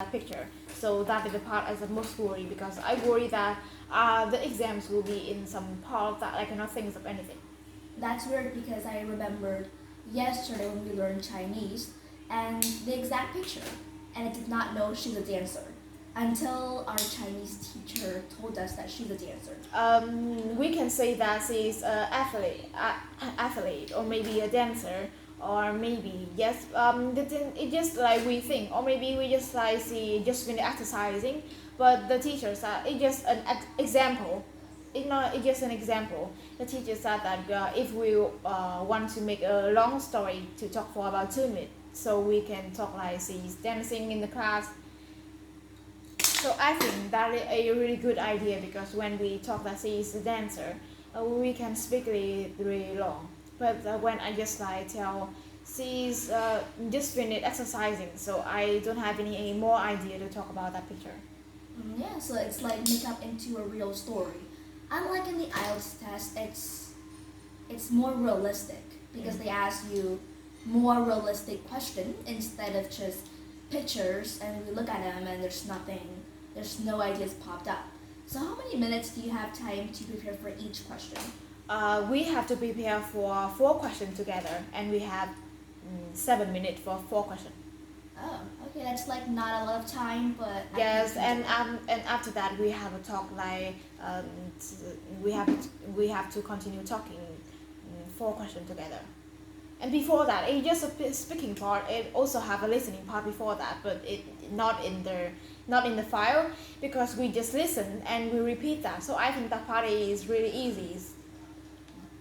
picture. So that is the part as the most worry because I worry that the exams will be in some part that I cannot think of anything. That's weird because I remembered yesterday when we learned Chinese and the exact picture, and I did not know she's a dancer until our Chinese teacher told us that she's a dancer. We can say that she's an athlete, or maybe a dancer, or maybe yes. It's just like we think, or maybe we just like see just when exercising, but the teachers are it's just an example. It's just an example. The teacher said that if we want to make a long story to talk for about 2 minutes, so we can talk like she's dancing in the class. So I think that is a really good idea because when we talk that she is a dancer, we can speak really long. But when I just like tell she's just finished exercising, so I don't have any more idea to talk about that picture. Yeah, so it's like make up into a real story. Unlike in the IELTS test, it's more realistic because they ask you more realistic question instead of just pictures and we look at them and there's no ideas popped up. So how many minutes do you have time to prepare for each question? We have to prepare for 4 questions together, and we have 7 minutes for 4 questions. Oh, okay, that's like not a lot of time, but Yes, and after that we have a talk like we have to continue talking 4 questions together. And before that, it just a speaking part. It also have a listening part before that, but it not in the file because we just listen and we repeat that. So I think that part is really easy.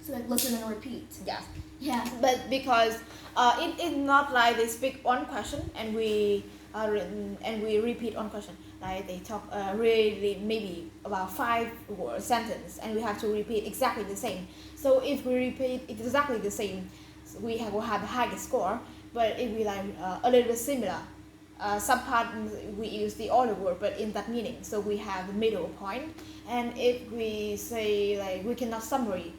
So like listen and repeat. Yeah. Yeah. But because it is not like they speak one question and we repeat one question. Like they talk really maybe about 5 word sentence and we have to repeat exactly the same. So if we repeat exactly the same, will have a higher score. But if we like a little bit similar, some part we use the other word but in that meaning. So we have the middle point. And if we say like we cannot summary,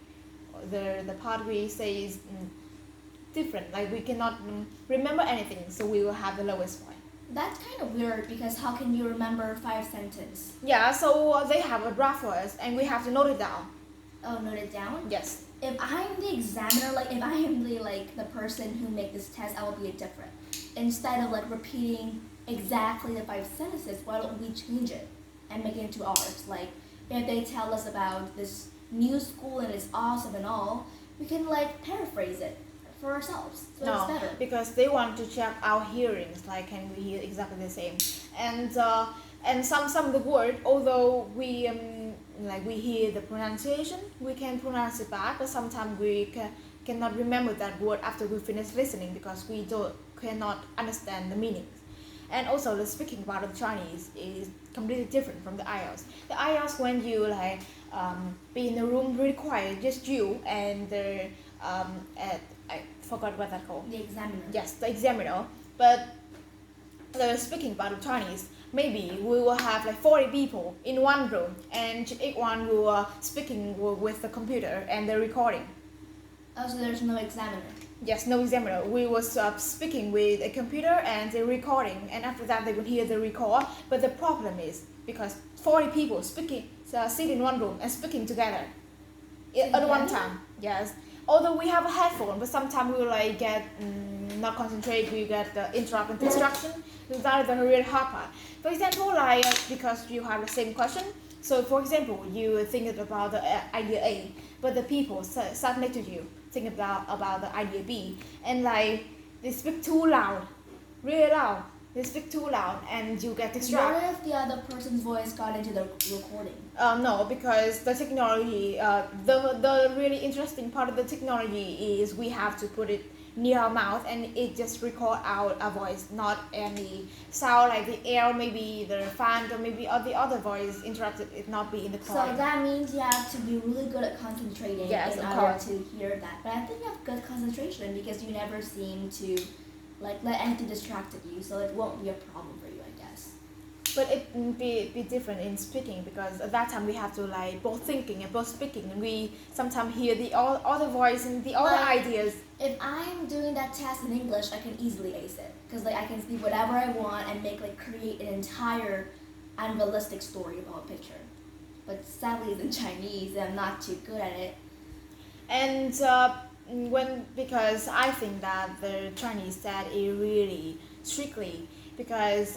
the part we say is different. Like we cannot remember anything, so we will have the lowest point. That's kind of weird because how can you remember 5 sentences? Yeah, so they have a draft for us and we have to note it down. Oh, note it down? Yes. If I'm the examiner, like if I am the person who make this test, I will be different. Instead of like repeating exactly the 5 sentences, why don't we change it and make it into ours? Like if they tell us about this new school and it's awesome and all, we can like paraphrase it for ourselves. So No, it's better. because they want to check our hearings, like can we hear exactly the same. And some of the word, although we like we hear the pronunciation, we can pronounce it back, but sometimes we cannot remember that word after we finish listening because we cannot understand the meanings. And also the speaking part of Chinese is completely different from the IELTS. The IELTS when you like be in a room really quiet, just you and the I forgot what that called. The examiner. Yes, the examiner. But the speaking part of Chinese, maybe we will have like 40 people in one room, and each one will speaking with the computer and the recording. Oh, so there's no examiner. Yes, no examiner. We was speaking with a computer and the recording, and after that they would hear the record. But the problem is because 40 people speaking, sit in one room and speaking together at one time. Yes. Although we have a headphone, but sometimes we will like get not concentrate. We get interrupt distraction. That is the real hard part. For example, like because you have the same question. So for example, you think about the idea A, but the people sat next to you think about the idea B, and like they speak too loud, really loud. They speak too loud, and you get distracted. What if the other person's voice got into the recording? No, because the technology, the really interesting part of the technology is we have to put it near our mouth and it just record out our voice, not any sound like the air, maybe the fan, or maybe the other voice interrupted, it not be in the recording. So that means you have to be really good at concentrating Yes, in of order course. to hear that. But I think you have good concentration because you never seem to like let anything distract you, so it won't be a problem for you, I guess. but it be different in speaking because at that time we have to like both thinking and both speaking, and we sometimes hear the other voice and the other Like, ideas. if I'm doing that test in English, I can easily ace it because like I can speak whatever I want and create an entire unrealistic story about a picture. But sadly, it's in Chinese, and I'm not too good at it. And because I think that the Chinese said it really strictly because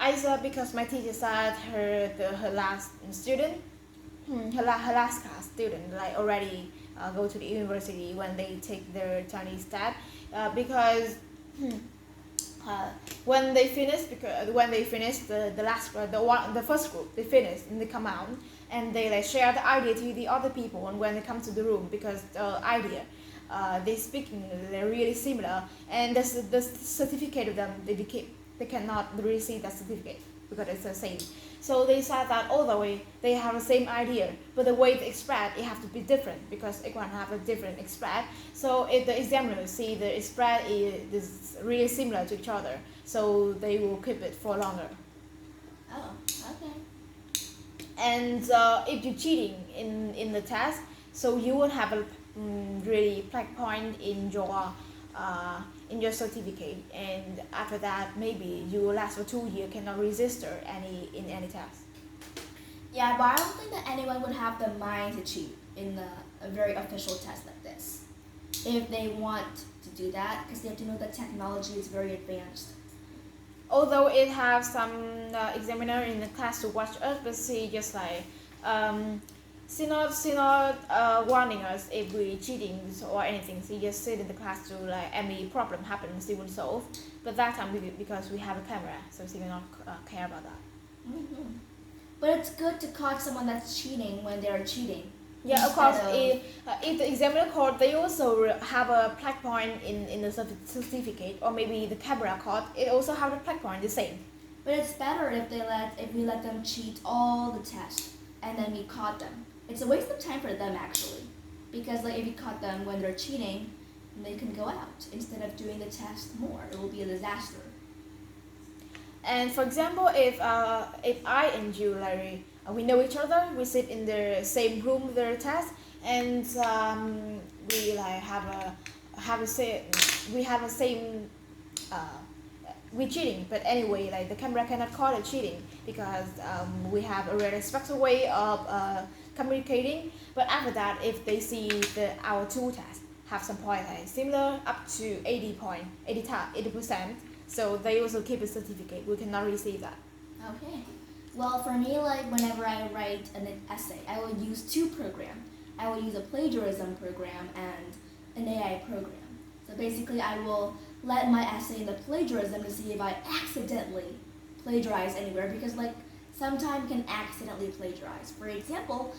I said because my teacher said her last student, her last class student like already go to the university when they take their Chinese test because when they finish the first group they finish and they come out and they like share the idea to the other people, and when they come to the room because the idea they speaking they're really similar, and the certificate of them they cannot receive that certificate because it's the same. So they said that although they have the same idea, but the way they express it have to be different because everyone have a different express. So if the examiner see the express is really similar to each other, so they will keep it for longer. Oh, okay. And if you're cheating in the test, so you will have a really black point in your certificate, and after that maybe you will last for 2 years cannot register in any test. Yeah, but I don't think that anyone would have the mind to cheat in a very official test like this. If they want to do that, because they have to know that technology is very advanced. Although it have some examiner in the class to watch us, but she just like she not warning us if we cheating or anything. She just sit in the class to like any problem happens she will solve. But that time because we have a camera, so she will not care about that. Mm-hmm. But it's good to catch someone that's cheating when they're cheating. Yeah, of course. Instead If the examiner code, they also have a plaque point in the certificate, or maybe the camera code, it also have a plaque point the same. But it's better if we let them cheat all the tests and then we caught them. It's a waste of time for them actually, because like if you caught them when they're cheating, they can go out instead of doing the test more. It will be a disaster. And for example, if I and you, Larry, we know each other, we sit in the same room with the test, and we like we have a same we cheating, but anyway like the camera cannot call it cheating because we have a really special way of communicating. But after that, if they see our two tests have some point like similar up to 80%, so they also keep a certificate. We cannot receive that. Okay. Well, for me, like whenever I write an essay, I will use two programs. I will use a plagiarism program and an AI program. So basically, I will let my essay in the plagiarism to see if I accidentally plagiarize anywhere, because like sometimes you can accidentally plagiarize. For example,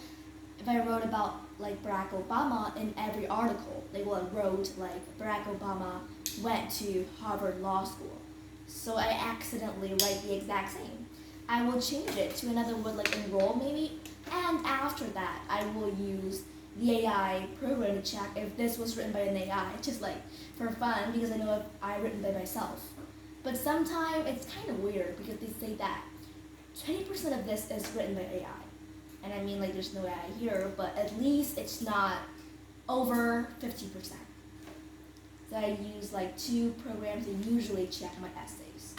if I wrote about like Barack Obama, in every article they will wrote like Barack Obama went to Harvard Law School. So I accidentally write the exact same. I will change it to another word like enroll maybe, and after that I will use the AI program to check if this was written by an AI, just like for fun, because I know if I written by myself. But sometimes it's kind of weird because they say that 20% of this is written by AI. And I mean like there's no AI here, but at least it's not over 50%. So I use like two programs to usually check my essays.